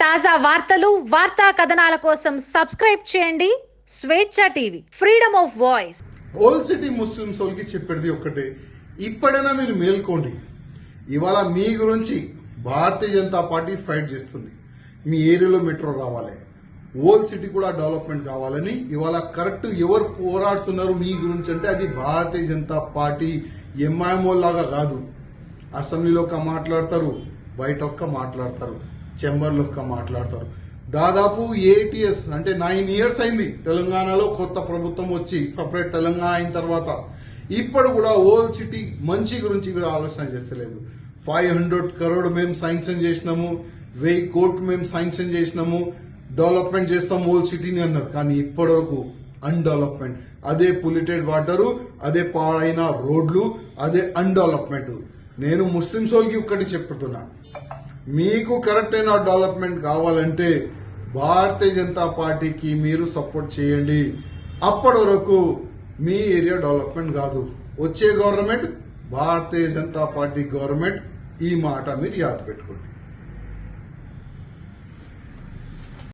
తాజా వార్తలు వార్తా కథనాల కోసం సబ్స్క్రైబ్ చేయండి స్వేచ్ఛ TV, freedom of voice. Old city Muslims వాళ్ళకి చెప్పేది ఒక్కటే, ఇప్పుడైనా మీరు మేల్కోండి. ఇవాళ మీ గురించి భారతీయ జనతా పార్టీ ఫైట్ చేస్తుంది. మీ ఏరియాలో మెట్రో రావాలి, ఓల్డ్ సిటీ కూడా డెవలప్మెంట్ కావాలని. ఇవాళ కరెక్ట్ ఎవరు పోరాడుతున్నారు మీ గురించి అంటే అది భారతీయ జనతా పార్టీ. ఎంఐఎంఓ లాగా కాదు. అసెంబ్లీలో ఒక్క మాట్లాడతారు, బయట ఒక్క మాట్లాడతారు, చెంబర్లో ఒక్క మాట్లాడతారు. దాదాపు 8 years అంటే 9 years అయింది తెలంగాణలో కొత్త ప్రభుత్వం వచ్చి, సపరేట్ తెలంగాణ అయిన తర్వాత. ఇప్పుడు కూడా ఓల్డ్ సిటీ మంచి గురించి కూడా ఆలోచన చేస్తలేదు. 500 crore మేము శాంక్షన్ చేసినాము, 1000 కోట్లు మేము శాంక్షన్ చేసినాము, డెవలప్మెంట్ చేస్తాం ఓల్డ్ సిటీని అన్నారు. కానీ ఇప్పటి వరకు అన్డెవలప్మెంట్. అదే పొల్యూటెడ్ వాటరు, అదే పాడైన రోడ్లు, అదే అన్డెవలప్మెంట్. నేను ముస్లింస్ వాళ్ళకి ఒక్కటి చెప్తున్నా, మీకు కరెక్ట్ అయిన డెవలప్మెంట్ కావాలంటే భారతీయ జనతా పార్టీకి మీరు సపోర్ట్ చేయండి. అప్పటి వరకు మీ ఏరియా డెవలప్మెంట్ కాదు. వచ్చే government Bharatiya Janata party government. ఈ మాట మీరు యాద పెట్టుకోండి.